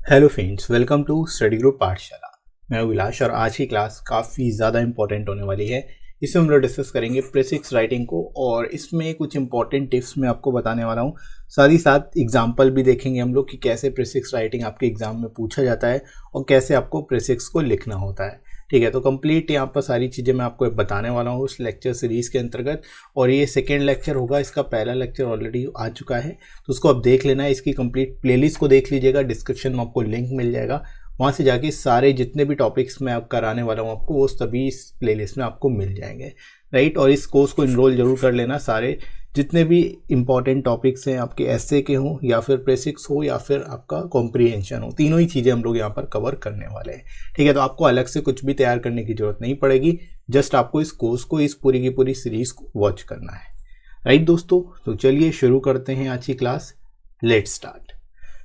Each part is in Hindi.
Hello friends, welcome to study group Pathshala. मैं विलास और आज की क्लास काफ़ी ज़्यादा इंपॉर्टेंट होने वाली है। इसमें हम लोग डिस्कस करेंगे प्रीफिक्स राइटिंग को और इसमें कुछ इंपॉर्टेंट टिप्स मैं आपको बताने वाला हूँ। साथ ही साथ एग्जाम्पल भी देखेंगे हम लोग कि कैसे प्रीफिक्स राइटिंग आपके एग्जाम में पूछा जाता है और कैसे आपको प्रीफिक्स को लिखना होता है। ठीक है, तो कंप्लीट यहाँ पर सारी चीज़ें मैं आपको बताने वाला हूँ उस लेक्चर सीरीज़ के अंतर्गत। और ये सेकेंड लेक्चर होगा, इसका पहला लेक्चर ऑलरेडी आ चुका है तो उसको आप देख लेना है। इसकी कंप्लीट प्लेलिस्ट को देख लीजिएगा, डिस्क्रिप्शन में आपको लिंक मिल जाएगा, वहाँ से जाके सारे जितने भी टॉपिक्स मैं आप कराने वाला हूँ आपको वो सभी इस प्लेलिस्ट में आपको मिल जाएंगे, राइट। और इस कोर्स को इनरोल जरूर कर लेना। सारे जितने भी इंपॉर्टेंट टॉपिक्स हैं आपके एसए के हों या फिर प्रीफिक्स हो या फिर आपका कॉम्प्रिहेंशन हो, तीनों ही चीज़ें हम लोग यहाँ पर कवर करने वाले हैं। ठीक है, तो आपको अलग से कुछ भी तैयार करने की जरूरत नहीं पड़ेगी, जस्ट आपको इस कोर्स को, इस पूरी की पूरी सीरीज को वॉच करना है, राइट दोस्तों। तो चलिए शुरू करते हैं आज की क्लास। Let's start.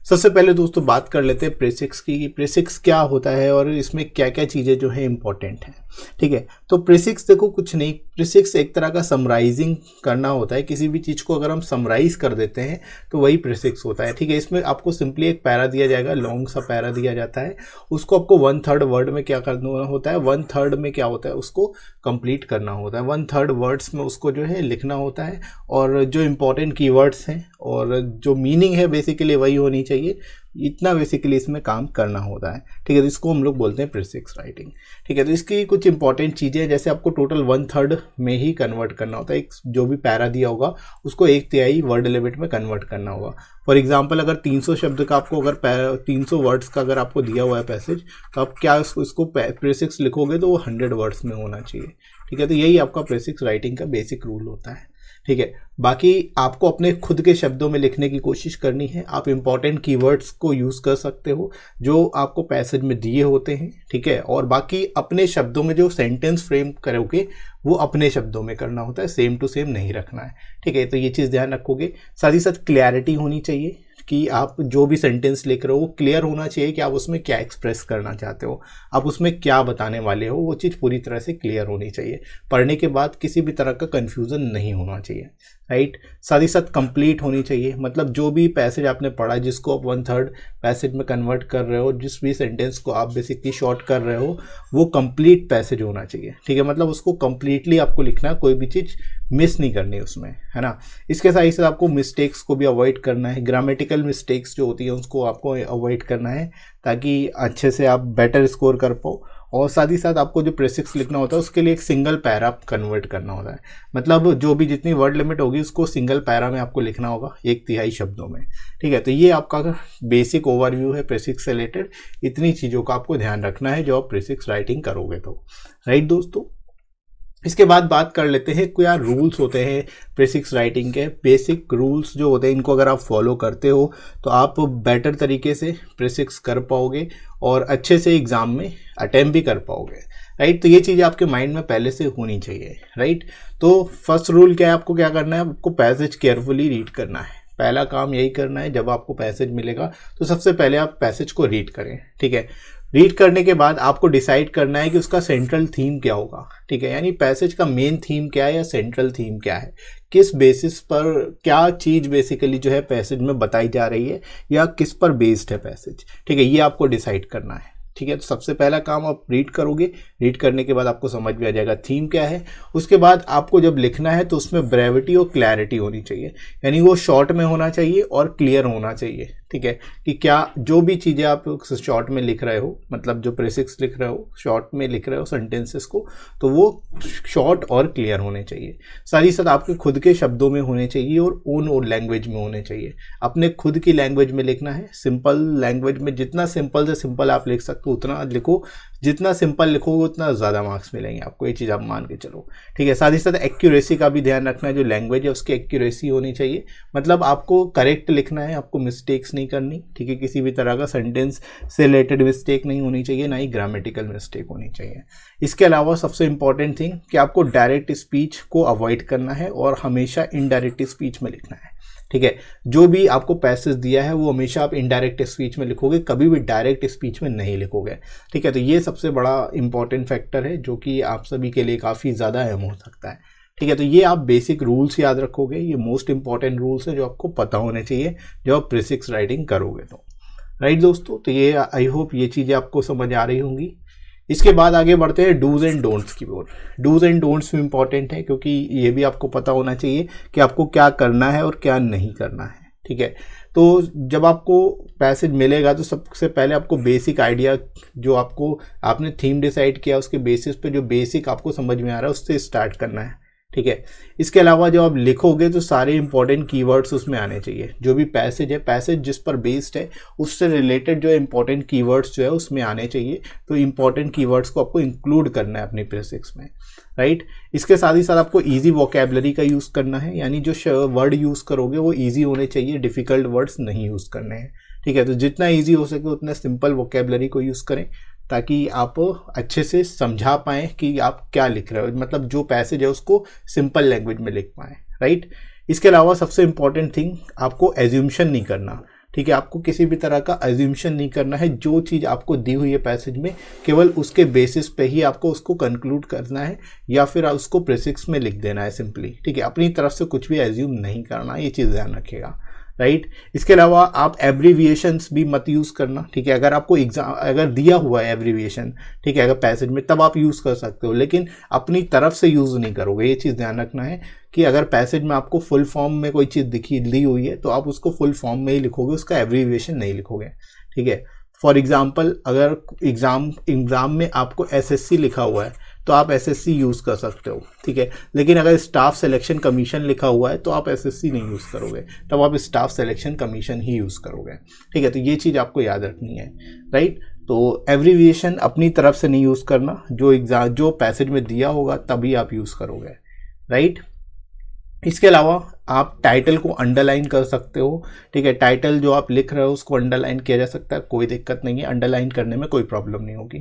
सबसे पहले दोस्तों बात कर लेते हैं प्रीफिक्स की, कि प्रीफिक्स क्या होता है और इसमें क्या क्या चीज़ें जो है इंपॉर्टेंट हैं। ठीक है, तो प्रीफिक्स देखो कुछ नहीं, प्रीफिक्स एक तरह का समराइजिंग करना होता है। किसी भी चीज़ को अगर हम समराइज कर देते हैं तो वही प्रीफिक्स होता है। ठीक है, इसमें आपको सिंपली एक पैरा दिया जाएगा, लॉन्ग सा पैरा दिया जाता है, उसको आपको 1/3 वर्ड में क्या करना होता है, 1/3 में क्या होता है उसको कंप्लीट करना होता है, 1/3 वर्ड्स में उसको जो है लिखना होता है। और जो इंपॉर्टेंट कीवर्ड्स हैं और जो मीनिंग है बेसिकली वही होनी चाहिए, इतना बेसिकली इसमें काम करना होता है। ठीक है, तो इसको हम लोग बोलते हैं प्रीफिक्स राइटिंग। ठीक है, तो इसकी कुछ इंपॉर्टेंट चीज़ें, जैसे आपको टोटल 1/3 में ही कन्वर्ट करना होता है। एक जो भी पैरा दिया होगा उसको 1/3 वर्ड लिमिट में कन्वर्ट करना होगा। फॉर एग्जाम्पल अगर 300 शब्द का आपको, अगर 300 वर्ड्स का अगर आपको दिया हुआ है पैसेज, तो आप क्या इसको प्रीफिक्स लिखोगे तो वो 100 वर्ड्स में होना चाहिए। ठीक है, तो यही आपका प्रीफिक्स राइटिंग का बेसिक रूल होता है। ठीक है, बाकी आपको अपने खुद के शब्दों में लिखने की कोशिश करनी है। आप इंपॉर्टेंट कीवर्ड्स को यूज़ कर सकते हो जो आपको पैसेज में दिए होते हैं। ठीक है, और बाकी अपने शब्दों में जो सेंटेंस फ्रेम करोगे वो अपने शब्दों में करना होता है, सेम टू सेम नहीं रखना है। ठीक है, तो ये चीज़ ध्यान रखोगे। साथ ही साथ क्लैरिटी होनी चाहिए कि आप जो भी सेंटेंस लिख रहे हो वो क्लियर होना चाहिए कि आप उसमें क्या एक्सप्रेस करना चाहते हो, आप उसमें क्या बताने वाले हो, वो चीज़ पूरी तरह से क्लियर होनी चाहिए। पढ़ने के बाद किसी भी तरह का कन्फ्यूज़न नहीं होना चाहिए, राइट। साथ ही साथ कंप्लीट होनी चाहिए, मतलब जो भी पैसेज आपने पढ़ा जिसको आप 1/3 पैसेज में कन्वर्ट कर रहे हो, जिस भी सेंटेंस को आप बेसिकली शॉर्ट कर रहे हो वो कंप्लीट पैसेज होना चाहिए। ठीक है, मतलब उसको कंप्लीटली आपको लिखना, कोई भी चीज़ मिस नहीं करनी उसमें, है ना। इसके साथ ही साथ आपको मिस्टेक्स को भी अवॉइड करना है, ग्रामेटिकल मिस्टेक्स जो होती है उसको आपको अवॉइड करना है ताकि अच्छे से आप बेटर स्कोर कर पाओ। और साथ ही साथ आपको जो प्रीफिक्स लिखना होता है उसके लिए एक सिंगल पैरा कन्वर्ट करना होता है, मतलब जो भी जितनी वर्ड लिमिट होगी उसको सिंगल पैरा में आपको लिखना होगा 1/3 शब्दों में। ठीक है, तो ये आपका बेसिक ओवरव्यू है प्रीफिक्स से रिलेटेड। इतनी चीज़ों का आपको ध्यान रखना है जो आप प्रीफिक्स राइटिंग करोगे तो, राइट दोस्तों। इसके बाद बात कर लेते हैं क्या रूल्स होते हैं प्रीफिक्स राइटिंग के। बेसिक रूल्स जो होते हैं इनको अगर आप फॉलो करते हो तो आप बेटर तरीके से प्रीफिक्स कर पाओगे और अच्छे से एग्जाम में अटेम्प्ट भी कर पाओगे, राइट। तो ये चीज़ें आपके माइंड में पहले से होनी चाहिए, राइट। तो फर्स्ट रूल क्या है, आपको क्या करना है, आपको पैसेज केयरफुली रीड करना है। पहला काम यही करना है, जब आपको पैसेज मिलेगा तो सबसे पहले आप पैसेज को रीड करें। ठीक है, रीड करने के बाद आपको डिसाइड करना है कि उसका सेंट्रल थीम क्या होगा। ठीक है, यानी पैसेज का मेन थीम क्या है या सेंट्रल थीम क्या है, किस बेसिस पर क्या चीज़ बेसिकली जो है पैसेज में बताई जा रही है या किस पर बेस्ड है पैसेज। ठीक है, ये आपको डिसाइड करना है। ठीक है, तो सबसे पहला काम आप रीड करोगे, रीड करने के बाद आपको समझ में आ जाएगा थीम क्या है। उसके बाद आपको जब लिखना है तो उसमें ब्रेविटी और क्लैरिटी होनी चाहिए, यानी वो शॉर्ट में होना चाहिए और क्लियर होना चाहिए। ठीक है, कि क्या जो भी चीज़ें आप शॉर्ट में लिख रहे हो, मतलब जो प्रीफिक्स लिख रहे हो शॉर्ट में लिख रहे हो सेंटेंसेस को, तो वो शॉर्ट और क्लियर होने चाहिए। साथ ही साथ आपके खुद के शब्दों में होने चाहिए और ओन लैंग्वेज में होने चाहिए। अपने खुद की लैंग्वेज में लिखना है, सिंपल लैंग्वेज में, जितना सिंपल से सिंपल आप लिख सकते हो उतना लिखो। जितना सिंपल लिखोगे उतना ज़्यादा मार्क्स मिलेंगे आपको, ये चीज़ आप मान के चलो। ठीक है, साथ ही साथ एक्यूरेसी का भी ध्यान रखना है, जो लैंग्वेज है उसकी एक्यूरेसी होनी चाहिए, मतलब आपको करेक्ट लिखना है, आपको मिस्टेक्स नहीं करनी। ठीक है, किसी भी तरह का सेंटेंस से रिलेटेड मिस्टेक नहीं होनी चाहिए, ना ही ग्रामेटिकल मिस्टेक होनी चाहिए। इसके अलावा सबसे इंपॉर्टेंट थिंग कि आपको डायरेक्ट स्पीच को अवॉइड करना है और हमेशा इनडायरेक्ट स्पीच में लिखना है। ठीक है, जो भी आपको पैसेज दिया है वो हमेशा आप इनडायरेक्ट स्पीच में लिखोगे, कभी भी डायरेक्ट स्पीच में नहीं लिखोगे। ठीक है, तो ये सबसे बड़ा इंपॉर्टेंट फैक्टर है जो कि आप सभी के लिए काफ़ी ज़्यादा अहम हो सकता है। ठीक है, तो ये आप बेसिक रूल्स याद रखोगे, ये मोस्ट इंपॉर्टेंट रूल्स है जो आपको पता होने चाहिए जब आप प्रीफिक्स राइटिंग करोगे तो, राइट दोस्तों, तो ये आई होप ये चीज़ें आपको समझ आ रही होंगी। इसके बाद आगे बढ़ते हैं डूज एंड डोंट्स की ओर। डूज एंड डोंट्स भी इंपॉर्टेंट है, क्योंकि ये भी आपको पता होना चाहिए कि आपको क्या करना है और क्या नहीं करना है। ठीक है, तो जब आपको पैसेज मिलेगा तो सबसे पहले आपको बेसिक आइडिया, जो आपने थीम डिसाइड किया उसके बेसिस पे जो बेसिक आपको समझ में आ रहा है उससे स्टार्ट करना है। ठीक है, इसके अलावा जब आप लिखोगे तो सारे इंपॉर्टेंट कीवर्ड्स उसमें आने चाहिए। जो भी पैसेज है, पैसेज जिस पर बेस्ड है उससे रिलेटेड जो इंपॉर्टेंट कीवर्ड्स जो है उसमें आने चाहिए। तो इंपॉर्टेंट कीवर्ड्स को आपको इंक्लूड करना है अपनी प्रेसिक्स में, राइट। इसके साथ ही साथ आपको ईजी वोकेबलरी का यूज़ करना है, यानी जो वर्ड यूज़ करोगे वो ईजी होने चाहिए, डिफ़िकल्ट वर्ड्स नहीं यूज़ करने हैं। ठीक है, तो जितना ईजी हो सके उतना सिंपल वोकेबलरी को यूज़ करें, ताकि आप अच्छे से समझा पाएँ कि आप क्या लिख रहे हो, मतलब जो पैसेज है उसको सिंपल लैंग्वेज में लिख पाएँ, राइट। इसके अलावा सबसे इम्पॉर्टेंट थिंग, आपको एज्यूम्शन नहीं करना। ठीक है, आपको किसी भी तरह का एज्यूम्शन नहीं करना है। जो चीज़ आपको दी हुई है पैसेज में, केवल उसके बेसिस पे ही आपको उसको कंक्लूड करना है, या फिर उसको प्रीफिक्स में लिख देना है सिंपली। ठीक है, अपनी तरफ से कुछ भी एज्यूम नहीं करना, ये चीज़ ध्यान रखिएगा, राइट। इसके अलावा आप एब्रीविएशंस भी मत यूज़ करना। ठीक है, अगर आपको अगर दिया हुआ है एब्रीविएशन, ठीक है, अगर पैसेज में, तब आप यूज़ कर सकते हो, लेकिन अपनी तरफ से यूज़ नहीं करोगे। ये चीज़ ध्यान रखना है कि अगर पैसेज में आपको फुल फॉर्म में कोई चीज़ दी हुई है तो आप उसको फुल फॉर्म में ही लिखोगे, उसका एब्रीविएशन नहीं लिखोगे। ठीक है, फॉर एग्जाम्पल, अगर एग्ज़ाम में आपको SSC लिखा हुआ है तो आप SSC यूज़ कर सकते हो। ठीक है, लेकिन अगर स्टाफ सिलेक्शन कमीशन लिखा हुआ है तो आप SSC नहीं यूज़ करोगे, तब आप स्टाफ सिलेक्शन कमीशन ही यूज़ करोगे। ठीक है, तो ये चीज़ आपको याद रखनी है, राइट। तो एब्रीविएशन अपनी तरफ से नहीं यूज़ करना, जो पैसेज में दिया होगा तभी आप यूज़ करोगे, राइट। इसके अलावा आप टाइटल को अंडरलाइन कर सकते हो। ठीक है, टाइटल जो आप लिख रहे हो उसको अंडरलाइन किया जा सकता है, कोई दिक्कत नहीं है, अंडरलाइन करने में कोई प्रॉब्लम नहीं होगी,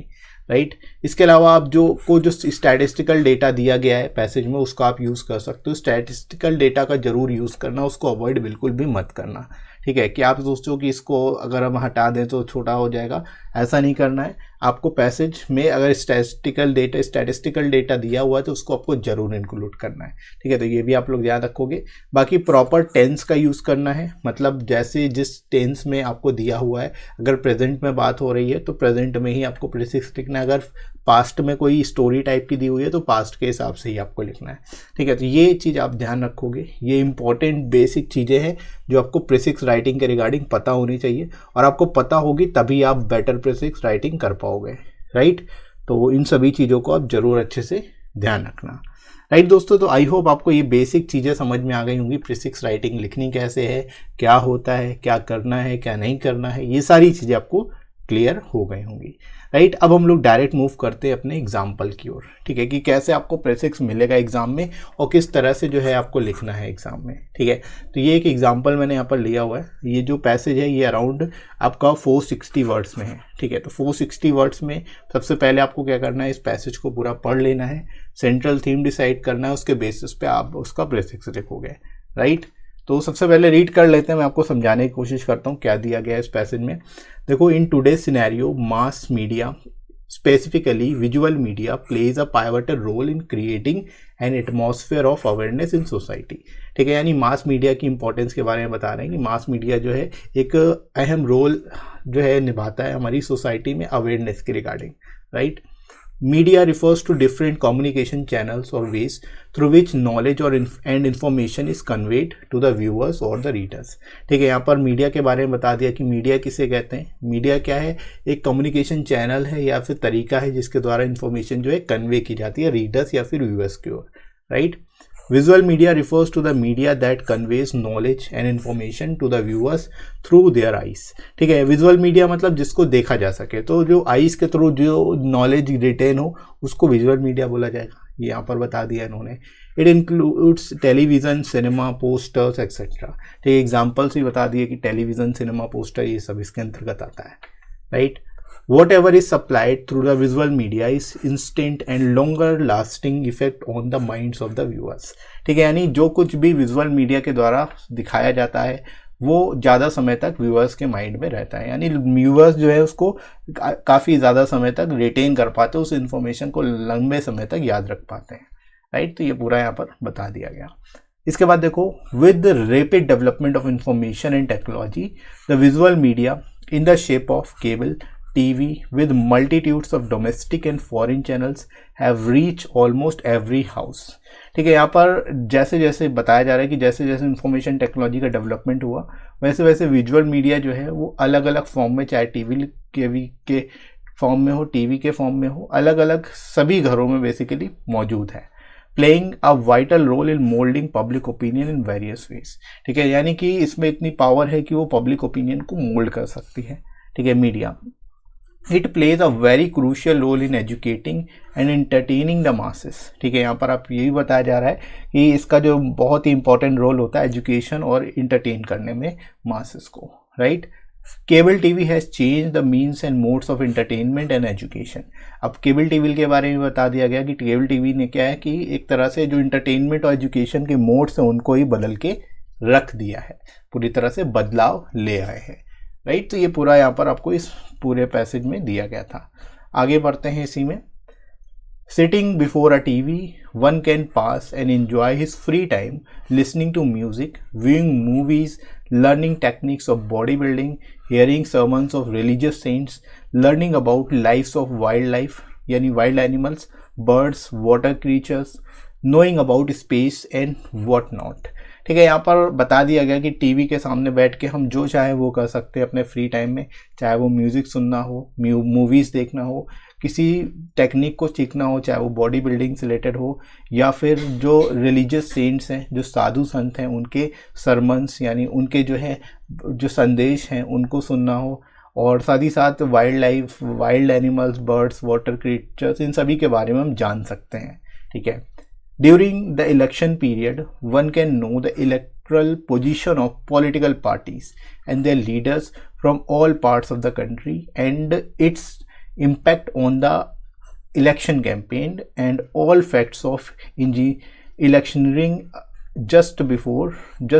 राइट। इसके अलावा आप जो स्टैटिस्टिकल डेटा दिया गया है पैसेज में उसका आप यूज़ कर सकते हो। स्टैटिस्टिकल डेटा का जरूर यूज़ करना, उसको अवॉइड बिल्कुल भी मत करना। ठीक है, कि आप सोचते हो कि इसको अगर हम हटा दें तो छोटा हो जाएगा, ऐसा नहीं करना है। आपको पैसेज में अगर स्टैटिस्टिकल डेटा दिया हुआ है तो उसको आपको जरूर इंक्लूड करना है। ठीक है, तो ये भी आप लोग याद रखोगे। बाकी प्रॉपर टेंस का यूज़ करना है, मतलब जैसे जिस टेंस में आपको दिया हुआ है, अगर प्रेजेंट में बात हो रही है तो प्रेजेंट में ही आपको प्रीफिक्स लिखना है, अगर पास्ट में कोई स्टोरी टाइप की दी हुई है तो पास्ट के हिसाब से ही आपको लिखना है। ठीक है, तो ये चीज़ आप ध्यान रखोगे। ये इंपॉर्टेंट बेसिक चीज़ें हैं जो आपको प्रीफिक्स राइटिंग के रिगार्डिंग पता होनी चाहिए, और आपको पता होगी तभी आप बेटर प्रीफिक्स राइटिंग कर पाओगे, राइट। तो इन सभी चीज़ों को आप जरूर अच्छे से ध्यान रखना, राइट दोस्तों। तो आई होप आपको ये बेसिक चीज़ें समझ में आ गई होंगी, प्रीफिक्स राइटिंग लिखनी कैसे है, क्या होता है, क्या करना है, क्या नहीं करना है, ये सारी चीज़ें आपको क्लियर हो गई होंगी, राइट। अब हम लोग डायरेक्ट मूव करते हैं अपने एग्जाम्पल की ओर। ठीक है, कि कैसे आपको प्रीफिक्स मिलेगा एग्जाम में और किस तरह से जो है आपको लिखना है एग्जाम में। ठीक है, तो ये एक एग्जाम्पल मैंने यहाँ पर लिया हुआ है। ये जो पैसेज है ये अराउंड आपका 460 वर्ड्स में है। ठीक है, तो 460 वर्ड्स में सबसे पहले आपको क्या करना है, इस पैसेज को पूरा पढ़ लेना है, सेंट्रल थीम डिसाइड करना है, उसके बेसिस पे आप उसका प्रीफिक्स लिखोगे, राइट। तो सबसे पहले रीड कर लेते हैं, मैं आपको समझाने की कोशिश करता हूँ क्या दिया गया है इस पैसेज में। देखो, in today scenario mass media, specifically visual media, plays a pivotal role in creating an atmosphere of awareness in society. ठीक है, यानी मास मीडिया की इंपॉर्टेंस के बारे में बता रहे हैं कि मास मीडिया जो है एक अहम रोल जो है निभाता है हमारी सोसाइटी में अवेयरनेस के regarding, right. Media refers to different communication channels or ways through which knowledge and information is conveyed to the viewers or the readers। ठीक है, यहाँ पर मीडिया के बारे में बता दिया कि मीडिया किसे कहते हैं। मीडिया क्या है, एक कम्युनिकेशन चैनल है या फिर तरीका है जिसके द्वारा इंफॉर्मेशन जो है कन्वे की जाती है रीडर्स या फिर व्यूअर्स की ओर, right. Visual media refers to the media that conveys knowledge and information to the viewers through their eyes। ठीक है, विजुअल मीडिया मतलब जिसको देखा जा सके, तो जो आईज के थ्रू जो नॉलेज रिटेन हो उसको विजुअल मीडिया बोला जाएगा। ये यहाँ पर बता दिया इन्होंने। It includes television, cinema, posters etcetera. ठीक है, एग्जाम्पल्स भी बता दिए कि टेलीविज़न, सिनेमा, पोस्टर ये सब इसके अंतर्गत आता है, right. Whatever is supplied through the visual media is instant and longer lasting effect on the minds of the viewers। ठीक है, यानी जो कुछ भी विजुअल मीडिया के द्वारा दिखाया जाता है वो ज़्यादा समय तक व्यूअर्स के माइंड में रहता है, यानी व्यूअर्स जो है उसको काफ़ी ज़्यादा समय तक रिटेन कर पाते हैं, उस इंफॉर्मेशन को लंबे समय तक याद रख पाते हैं, राइट। तो ये पूरा यहाँ पर बता दिया गया। इसके बाद देखो, with the rapid development of information and technology, the visual media in the shape of cable TV with multitudes of domestic and foreign channels have reached almost every house। ठीक है, यहाँ पर जैसे जैसे बताया जा रहा है कि जैसे जैसे इंफॉर्मेशन टेक्नोलॉजी का डेवलपमेंट हुआ वैसे वैसे विजुअल मीडिया जो है वो अलग अलग फॉर्म में, चाहे टीवी के फॉर्म में हो, टीवी के फॉर्म में हो, अलग अलग सभी घरों में बेसिकली मौजूद है, playing a vital role in moulding public opinion in various ways. ठीक है, यानी कि इसमें इतनी पावर है कि वो पब्लिक ओपिनियन को मोल्ड कर सकती है। ठीक है, media it plays a very crucial role in educating and entertaining the masses. ठीक है, यहाँ पर आप यही बताया जा रहा है कि इसका जो बहुत ही इंपॉर्टेंट रोल होता है एजुकेशन और इंटरटेन करने में मासेस को, right. Cable TV has change the means and modes of entertainment and education. अब केबल टीवी के बारे में बता दिया गया कि केबल टीवी ने क्या है कि एक तरह से जो इंटरटेनमेंट और एजुकेशन के मोड्स हैं उनको ही बदल के रख दिया है, पूरी तरह से बदलाव ले आए हैं, राइट। तो ये पूरा यहाँ पर आपको इस पूरे पैसेज में दिया गया था। आगे बढ़ते हैं इसी में। Sitting before a TV one can pass and enjoy his free time listening to music, viewing movies, learning techniques of bodybuilding, hearing sermons of religious saints, learning about lives of wildlife यानी wild animals, birds, water creatures, knowing about space and what not। ठीक है, यहाँ पर बता दिया गया कि टीवी के सामने बैठ के हम जो चाहे वो कर सकते हैं अपने फ्री टाइम में, चाहे वो म्यूज़िक सुनना हो, मूवीज़ देखना हो, किसी टेक्निक को सीखना हो, चाहे वो बॉडी बिल्डिंग से रिलेटेड हो, या फिर जो रिलीजियस सेंट्स हैं, जो साधु संत हैं, उनके सरमन्स यानी उनके जो है जो संदेश हैं उनको सुनना हो, और साथ ही साथ wildlife, wild animals, birds, water creatures, इन सभी के बारे में हम जान सकते हैं। ठीक है, during the election period one can know the erectile position of political parties and there leaders from all parts of the country and it's impact on the election campaign and all facts of electioneering just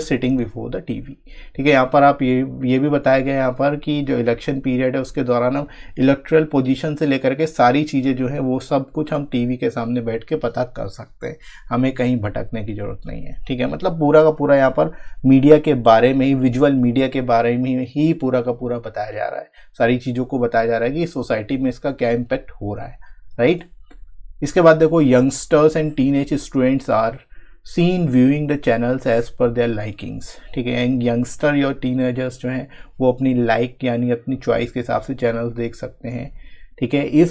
sitting before the TV। ठीक है, यहाँ पर आप ये भी बताया गया यहाँ पर कि जो इलेक्शन पीरियड है उसके दौरान हम इलेक्ट्रल पोजीशन से लेकर के सारी चीज़ें जो है वो सब कुछ हम टीवी के सामने बैठ के पता कर सकते हैं, हमें कहीं भटकने की ज़रूरत नहीं है। ठीक है, मतलब पूरा का पूरा यहाँ पर मीडिया के बारे में ही, विजुअल मीडिया के बारे में ही पूरा का पूरा बताया जा रहा है, सारी चीज़ों को बताया जा रहा है कि सोसाइटी में इसका क्या इम्पैक्ट हो रहा है, राइट। इसके बाद देखो, youngsters and teenage students are seen viewing the channels as per their likings. ठीक है, यंगस्टर या टीनेजर्स जो हैं वो अपनी लाइक यानी अपनी चॉइस के हिसाब से चैनल्स देख सकते हैं। ठीक है, if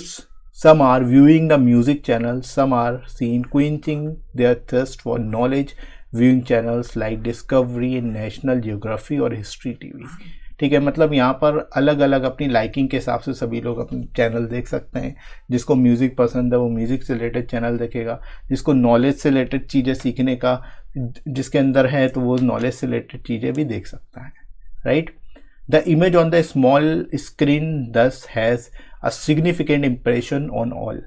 some are viewing the music channel, some are seen quenching their thirst for knowledge viewing channels like Discovery, National Geography और हिस्ट्री टीवी। ठीक है, मतलब यहाँ पर अलग अलग अपनी लाइकिंग के हिसाब से सभी लोग अपने चैनल देख सकते हैं। जिसको म्यूज़िक पसंद है वो म्यूज़िक से रिलेटेड चैनल देखेगा, जिसको नॉलेज से रिलेटेड चीज़ें सीखने का जिसके अंदर है तो वो नॉलेज से रिलेटेड चीज़ें भी देख सकता है, right. The image on the small screen this has a significant impression on all,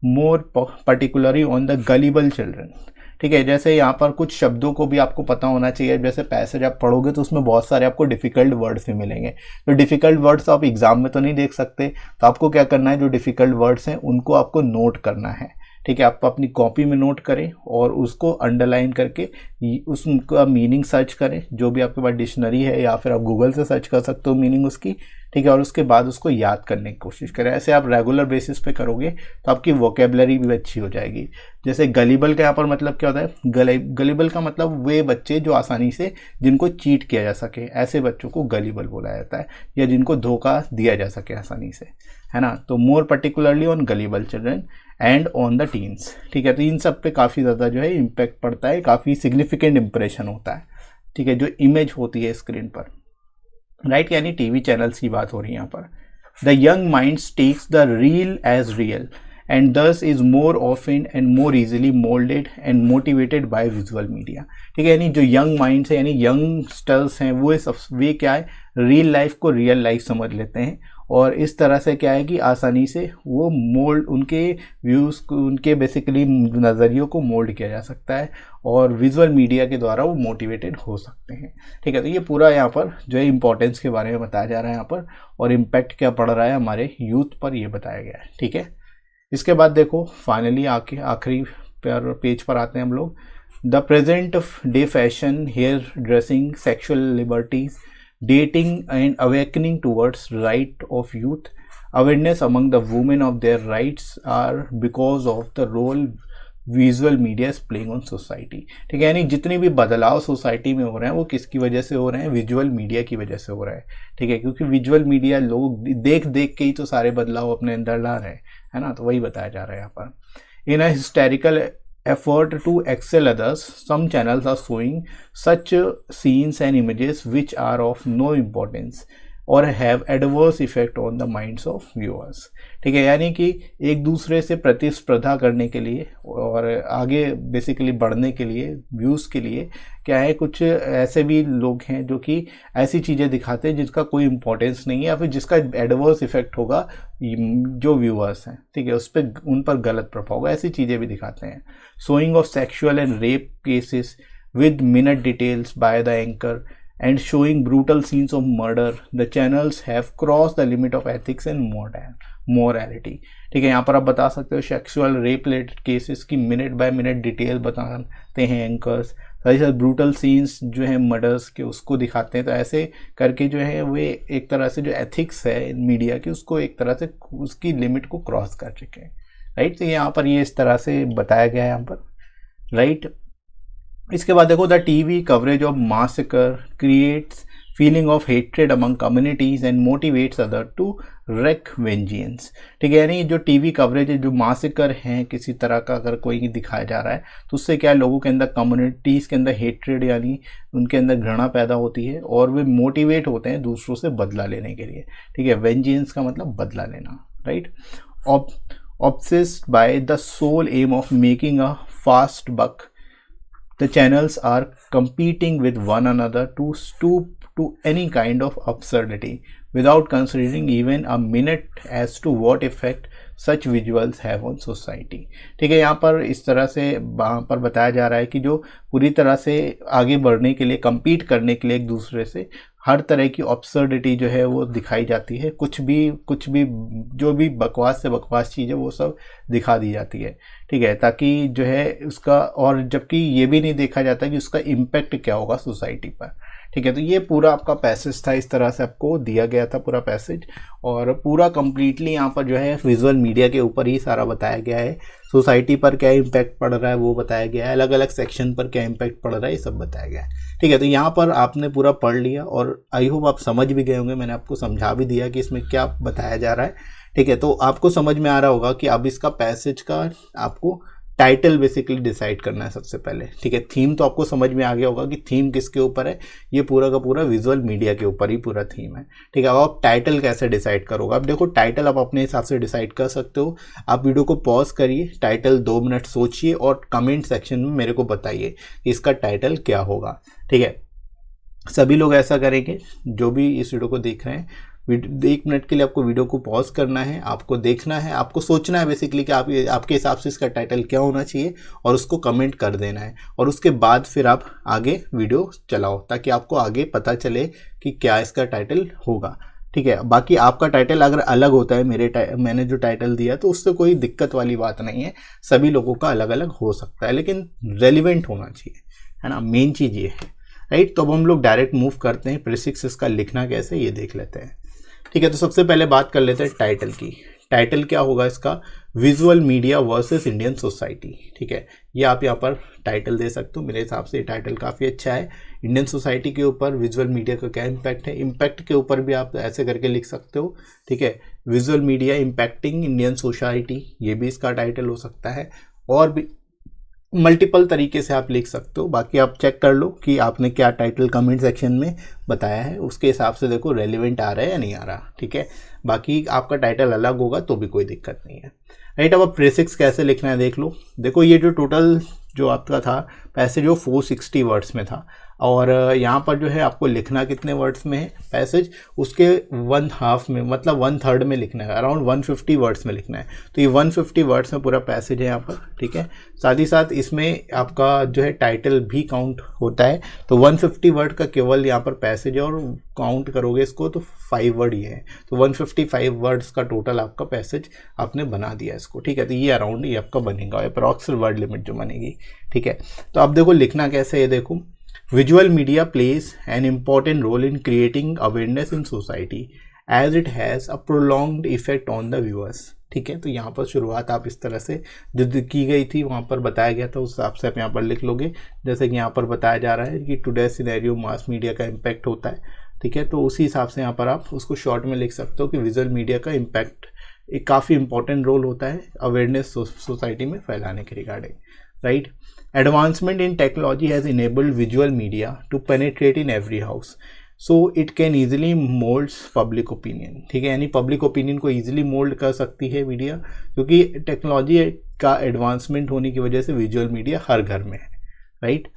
more particularly on the gullible children. ठीक है, जैसे यहाँ पर कुछ शब्दों को भी आपको पता होना चाहिए, जैसे पैसेज आप पढ़ोगे तो उसमें बहुत सारे आपको डिफ़िकल्ट वर्ड्स भी मिलेंगे। तो डिफ़िकल्ट वर्ड्स आप एग्जाम में तो नहीं देख सकते, तो आपको क्या करना है, जो डिफ़िकल्ट वर्ड्स हैं उनको आपको नोट करना है। ठीक है, आप अपनी कॉपी में नोट करें और उसको अंडरलाइन करके उसका मीनिंग सर्च करें, जो भी आपके पास डिक्शनरी है या फिर आप गूगल से सर्च कर सकते हो मीनिंग उसकी। ठीक है, और उसके बाद उसको याद करने की कोशिश करें। ऐसे आप रेगुलर बेसिस पे करोगे तो आपकी वोकेबलरी भी अच्छी हो जाएगी। जैसे गलीबल का यहाँ पर मतलब क्या होता है, गलीबल का मतलब वे बच्चे जो आसानी से, जिनको चीट किया जा सके, ऐसे बच्चों को गलीबल बोला जाता है, या जिनको धोखा दिया जा सके आसानी से, है ना। तो more particularly on gullible children and on the teens. ठीक है, तो इन सब पे काफ़ी ज़्यादा जो है इम्पैक्ट पड़ता है, काफ़ी सिग्निफिकेंट इंप्रेशन होता है। ठीक है, जो इमेज होती है स्क्रीन पर, राइट, यानी टीवी चैनल्स की बात हो रही है यहाँ पर। The young minds takes the real as real and this is more often and more easily moulded and motivated by visual media. ठीक है, यानी जो यंग माइंड्स है यानी यंगस्टर्स हैं वे क्या है, रियल लाइफ को रियल लाइफ समझ लेते हैं, और इस तरह से क्या है कि आसानी से वो मोल्ड, उनके व्यूज़, उनके बेसिकली नज़रियों को मोल्ड किया जा सकता है और विजुअल मीडिया के द्वारा वो मोटिवेटेड हो सकते हैं। ठीक है, तो ये पूरा यहाँ पर जो है इंपॉर्टेंस के बारे में बताया जा रहा है यहाँ पर, और इम्पैक्ट क्या पड़ रहा है हमारे यूथ पर, ये बताया गया है। ठीक है, इसके बाद देखो फाइनली आखिरी पेज पर आते हैं हम लोग। The present day fashion, hair dressing, sexual liberties, dating and awakening towards right of youth, awareness among the women of their rights are because of the role visual media is playing on society. ठीक है, यानी जितने भी बदलाव सोसाइटी में हो रहे हैं वो किसकी वजह से हो रहे हैं, विजुअल मीडिया की वजह से हो रहा है। ठीक है, क्योंकि विजुअल मीडिया लोग देख देख के ही तो सारे बदलाव अपने अंदर ला रहे हैं, है ना। तो वही बताया जा रहा है यहाँ पर। इन अ hysterical effort to excel others, some channels are showing such scenes and images which are of no importance और have adverse effect on the minds of viewers. ठीक है, यानी कि एक दूसरे से प्रतिस्पर्धा करने के लिए और आगे बेसिकली बढ़ने के लिए, व्यूज़ के लिए क्या है, कुछ ऐसे भी लोग हैं जो कि ऐसी चीज़ें दिखाते हैं जिसका कोई इंपॉर्टेंस नहीं है या फिर जिसका एडवर्स इफेक्ट होगा जो व्यूअर्स हैं। ठीक है, उन पर गलत प्रभाव होगा, ऐसी चीज़ें भी दिखाते हैं। Showing off sexual and rape cases with minute details by the anchor and showing brutal scenes of murder, the channels have crossed the limit of ethics and morality। ठीक है, यहाँ पर आप बता सकते हो सेक्सुअल रेप रिलेटेड केसेस की मिनट बाय मिनट डिटेल बताते हैं एंकर्स, साथ ब्रूटल सीन्स जो है मर्डर्स के उसको दिखाते हैं। तो ऐसे करके जो है वे एक तरह से जो एथिक्स है मीडिया की उसको एक तरह से उसकी लिमिट को क्रॉस कर चुके हैं। राइट, तो यहाँ पर ये इस तरह से बताया गया है यहाँ पर। राइट, इसके बाद देखो the TV coverage of massacre creates feeling of hatred among communities and motivates other to wreak vengeance. ठीक है, यानी जो टीवी कवरेज है, जो मासेकर हैं किसी तरह का अगर कोई दिखाया जा रहा है तो उससे क्या है, लोगों के अंदर, कम्युनिटीज़ के अंदर हेट्रेड यानी उनके अंदर घृणा पैदा होती है और वे मोटिवेट होते हैं दूसरों से बदला लेने के लिए। ठीक है, वेंजियंस का मतलब बदला लेना। Right, obsessed by the sole aim of making a fast buck, the channels are competing with one another to stoop to any kind of absurdity without considering even a minute as to what effect such visuals have on society। ठीक है, यहाँ पर इस तरह से वहाँ पर बताया जा रहा है कि जो पूरी तरह से आगे बढ़ने के लिए, compete करने के लिए एक दूसरे से हर तरह की ऑब्सर्डिटी जो है वो दिखाई जाती है। कुछ भी जो भी बकवास से बकवास चीज़ है वो सब दिखा दी जाती है। ठीक है, ताकि जो है उसका, और जबकि ये भी नहीं देखा जाता कि उसका इम्पैक्ट क्या होगा सोसाइटी पर। ठीक है, तो ये पूरा आपका पैसेज था, इस तरह से आपको दिया गया था पूरा पैसेज, और पूरा कंप्लीटली यहाँ पर जो है विजुअल मीडिया के ऊपर ही सारा बताया गया है। सोसाइटी पर क्या इम्पैक्ट पड़ रहा है वो बताया गया है, अलग अलग सेक्शन पर क्या इम्पैक्ट पड़ रहा है ये सब बताया गया है। ठीक है, तो यहाँ पर आपने पूरा पढ़ लिया और आई होप आप समझ भी गए होंगे। मैंने आपको समझा भी दिया कि इसमें क्या बताया जा रहा है। ठीक है, तो आपको समझ में आ रहा होगा कि अब इसका पैसेज का आपको टाइटल बेसिकली डिसाइड करना है सबसे पहले। ठीक है, थीम तो आपको समझ में आ गया होगा कि थीम किसके ऊपर है, ये पूरा का पूरा विजुअल मीडिया के ऊपर ही पूरा थीम है। ठीक है, अब आप टाइटल कैसे डिसाइड करोगे, अब देखो टाइटल आप अपने हिसाब से डिसाइड कर सकते हो। आप वीडियो को पॉज करिए, टाइटल 2 मिनट सोचिए और कमेंट सेक्शन में मेरे को बताइए कि इसका टाइटल क्या होगा। ठीक है, सभी लोग ऐसा करेंगे जो भी इस वीडियो को देख रहे हैं। 1 मिनट के लिए आपको वीडियो को पॉज करना है, आपको देखना है, आपको सोचना है बेसिकली कि आपके हिसाब से इसका टाइटल क्या होना चाहिए और उसको कमेंट कर देना है। और उसके बाद फिर आप आगे वीडियो चलाओ ताकि आपको आगे पता चले कि क्या इसका टाइटल होगा। ठीक है, बाकी आपका टाइटल अगर अलग होता है मैंने जो टाइटल दिया तो उससे कोई दिक्कत वाली बात नहीं है, सभी लोगों का अलग अलग हो सकता है, लेकिन रेलिवेंट होना चाहिए, है ना, मेन चीज़ ये है। राइट, तो अब हम लोग डायरेक्ट मूव करते हैं, प्रीफिक्स इसका लिखना कैसे ये देख लेते हैं। ठीक है, तो सबसे पहले बात कर लेते हैं टाइटल की। टाइटल क्या होगा इसका, visual media versus Indian society. ठीक है, ये आप यहाँ पर टाइटल दे सकते हो। मेरे हिसाब से ये टाइटल काफ़ी अच्छा है। इंडियन सोसाइटी के ऊपर विजुअल मीडिया का क्या इम्पैक्ट है, इम्पैक्ट के ऊपर भी आप ऐसे करके लिख सकते हो। ठीक है, visual media impacting Indian society, ये भी इसका टाइटल हो सकता है। और भी मल्टीपल तरीके से आप लिख सकते हो। बाकी आप चेक कर लो कि आपने क्या टाइटल कमेंट सेक्शन में बताया है, उसके हिसाब से देखो रेलिवेंट आ रहा है या नहीं आ रहा। ठीक है, बाकी आपका टाइटल अलग होगा तो भी कोई दिक्कत नहीं है। राइट, अब प्रीफिक्स कैसे लिखना है देख लो। देखो ये जो टोटल जो आपका था पैसेज वो 460 वर्ड्स में था, और यहाँ पर जो है आपको लिखना कितने वर्ड्स में है पैसेज, उसके 1/2 में, मतलब 1/3 में लिखना है, अराउंड 150 वर्ड्स में लिखना है। तो ये 150 वर्ड्स में पूरा पैसेज है यहाँ पर। ठीक है, साथ ही साथ इसमें आपका जो है टाइटल भी काउंट होता है। तो 150 वर्ड का केवल यहाँ पर पैसेज है और काउंट करोगे इसको तो 5 वर्ड ही है, तो 155 वर्ड्स का टोटल आपका पैसेज आपने बना दिया इसको, ठीक है। तो ये अराउंड ये आपका बनेगा अप्रॉक्स वर्ड लिमिट जो बनेगी, ठीक है। तो आप देखो लिखना कैसे है, देखो visual media plays an important role in creating awareness in society as it has a prolonged effect on the viewers, ठीक है। तो यहाँ पर शुरुआत आप इस तरह से जो की गई थी वहाँ पर बताया गया था उस हिसाब से आप यहाँ पर लिख लोगे, जैसे कि यहाँ पर बताया जा रहा है कि टुडे सिनेरियो मास मीडिया का इम्पैक्ट होता है, ठीक है। तो उसी हिसाब से यहाँ पर आप उसको शॉर्ट में लिख सकते हो कि विजुअल मीडिया का इम्पैक्ट एक काफ़ी इंपॉर्टेंट रोल होता है अवेयरनेस सोसाइटी में फैलाने के regarding, right. Advancement in technology has enabled visual media to penetrate in every house, so it can easily moulds public opinion, ठीक है। यानी पब्लिक ओपिनियन को ईजिली मोल्ड कर सकती है मीडिया, क्योंकि टेक्नोलॉजी का एडवांसमेंट होने की वजह से विजुअल मीडिया हर घर में है, right.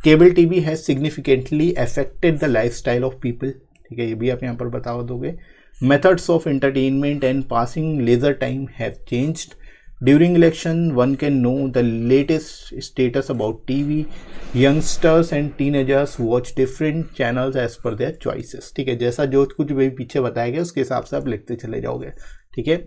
Cable TV has significantly affected the life style of people, ठीक है, ये भी आप यहाँ पर बता दोगे। Methods of entertainment and passing leisure time have changed. During election, one can know the latest status about TV. Youngsters and teenagers watch different channels as per their choices. ठीक है, जैसा जो कुछ भी पीछे बताया गया उसके हिसाब से आप लिखते चले जाओगे, ठीक है।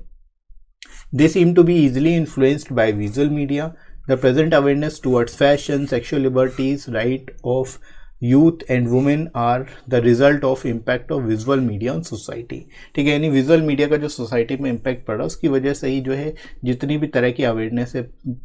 They seem to be easily influenced by visual media. The present awareness towards fashion, sexual liberties, right of youth and women are the result of impact of visual media on society, ठीक है। यानी विजुअल मीडिया का जो सोसाइटी में इम्पैक्ट पड़ रहा है उसकी वजह से ही जो है जितनी भी तरह की अवेयरनेस है,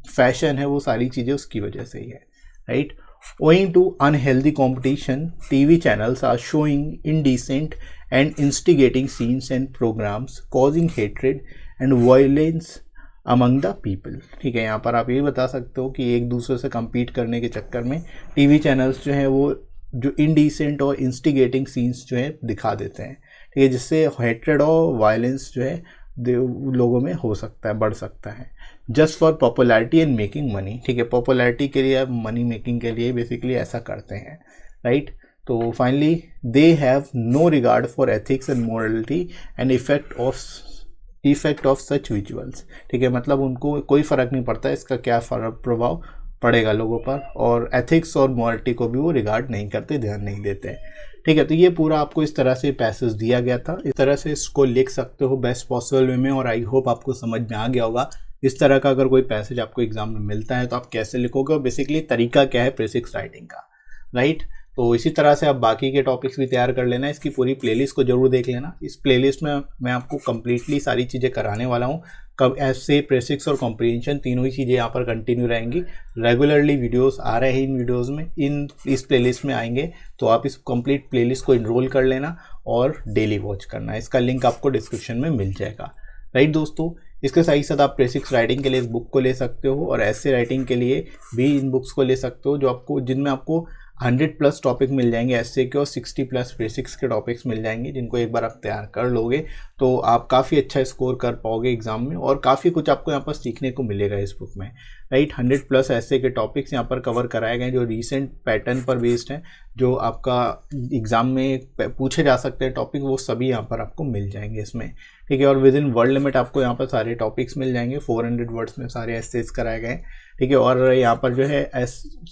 फैशन है, वो सारी चीज़ें उसकी वजह से ही है, right. Owing to unhealthy competition, TV channels are showing indecent and instigating scenes and programmes causing hatred and violence among the people, ठीक है। यहाँ पर आप ये बता सकते हो कि एक दूसरे से compete करने के चक्कर में टीवी चैनल्स जो हैं वो जो इनडिसेंट और इंस्टिगेटिंग सीन्स जो है दिखा देते हैं, ठीक है, जिससे हेट्रेड और वायलेंस जो है लोगों में हो सकता है, बढ़ सकता है। Just for popularity and making money, ठीक है, पॉपुलैरिटी के लिए, मनी मेकिंग के लिए बेसिकली ऐसा करते हैं, राइट। तो finally they have no regard for ethics and morality and effect of such visuals, ठीक है। मतलब उनको कोई फ़र्क नहीं पड़ता इसका क्या प्रभाव पड़ेगा लोगों पर, और एथिक्स और मॉरलिटी को भी वो रिगार्ड नहीं करते, ध्यान नहीं देते, ठीक है। तो ये पूरा आपको इस तरह से पैसेज दिया गया था, इस तरह से इसको लिख सकते हो बेस्ट पॉसिबल वे में, और आई होप आपको समझ में आ गया होगा इस तरह का अगर कोई पैसेज आपको एग्जाम में मिलता है तो आप कैसे लिखोगे और बेसिकली तरीका क्या है प्रीफिक्स राइटिंग का, राइट। तो इसी तरह से आप बाकी के टॉपिक्स भी तैयार कर लेना, इसकी पूरी प्लेलिस्ट को जरूर देख लेना। इस प्लेलिस्ट में मैं आपको कंप्लीटली सारी चीज़ें कराने वाला हूँ, कब ऐसे प्रीफिक्स और कॉम्प्रिहेंशन तीनों ही चीज़ें यहाँ पर कंटिन्यू रहेंगी। रेगुलरली वीडियोस आ रहे हैं इन वीडियोस में, इस प्लेलिस्ट में आएंगे, तो आप इस कंप्लीट प्लेलिस्ट को इनरोल कर लेना और डेली वॉच करना। इसका लिंक आपको डिस्क्रिप्शन में मिल जाएगा, राइट दोस्तों। इसके साथ ही साथ आप प्रीफिक्स राइटिंग के लिए इस बुक को ले सकते हो और ऐसे राइटिंग के लिए भी इन बुक्स को ले सकते हो, जो आपको जिनमें आपको 100+ टॉपिक मिल जाएंगे ऐसे के, और 60+ प्रीफिक्स के टॉपिक्स मिल जाएंगे, जिनको एक बार आप तैयार कर लोगे तो आप काफ़ी अच्छा स्कोर कर पाओगे एग्जाम में, और काफ़ी कुछ आपको यहाँ पर सीखने को मिलेगा इस बुक में, राइट। 100+ ऐसे के टॉपिक्स यहाँ पर कवर कराए गए जो रीसेंट पैटर्न पर बेस्ड हैं, जो आपका एग्जाम में पूछे जा सकते हैं टॉपिक, वो सभी यहाँ पर आपको मिल जाएंगे इसमें, ठीक है। और विद इन वर्ड लिमिट आपको यहाँ पर सारे टॉपिक्स मिल जाएंगे, 400 वर्ड्स में सारे एसेज कराए गए, ठीक है। और यहाँ पर जो है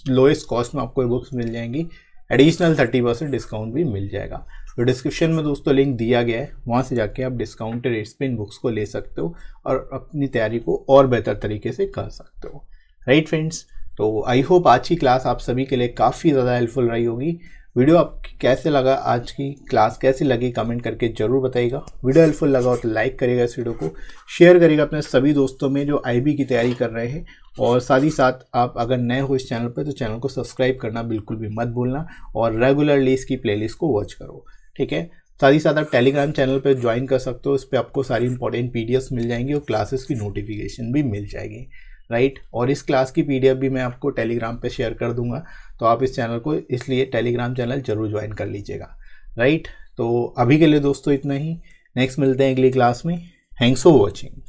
लोएस्ट कॉस्ट में आपको बुक्स मिल जाएंगी, एडिशनल 30% डिस्काउंट भी मिल जाएगा। तो डिस्क्रिप्शन में दोस्तों लिंक दिया गया है, वहाँ से जाके आप डिस्काउंटेड रेट्स पे इन बुक्स को ले सकते हो और अपनी तैयारी को और बेहतर तरीके से कर सकते हो, राइट फ्रेंड्स। तो आई होप आज की क्लास आप सभी के लिए काफ़ी ज़्यादा हेल्पफुल रही होगी। वीडियो आपकी कैसे लगा, आज की क्लास कैसी लगी, कमेंट करके ज़रूर बताइएगा। वीडियो हेल्पफुल लगा हो तो लाइक करिएगा, इस वीडियो को शेयर करिएगा अपने सभी दोस्तों में जो IB की तैयारी कर रहे हैं, और साथ ही साथ आप अगर नए हो इस चैनल पर तो चैनल को सब्सक्राइब करना बिल्कुल भी मत भूलना, और रेगुलरली इसकी प्लेलिस्ट को वॉच करो, ठीक है। साथ ही साथ आप टेलीग्राम चैनल पर ज्वाइन कर सकते हो, इस पर आपको सारी इंपॉर्टेंट PDFs मिल जाएंगी और क्लासेस की नोटिफिकेशन भी मिल जाएगी, राइट। और इस क्लास की PDF भी मैं आपको टेलीग्राम पे शेयर कर दूंगा, तो आप इस चैनल को इसलिए टेलीग्राम चैनल जरूर ज्वाइन कर लीजिएगा, राइट। तो अभी के लिए दोस्तों इतना ही, नेक्स्ट मिलते हैं अगली क्लास में। Thanks for watching.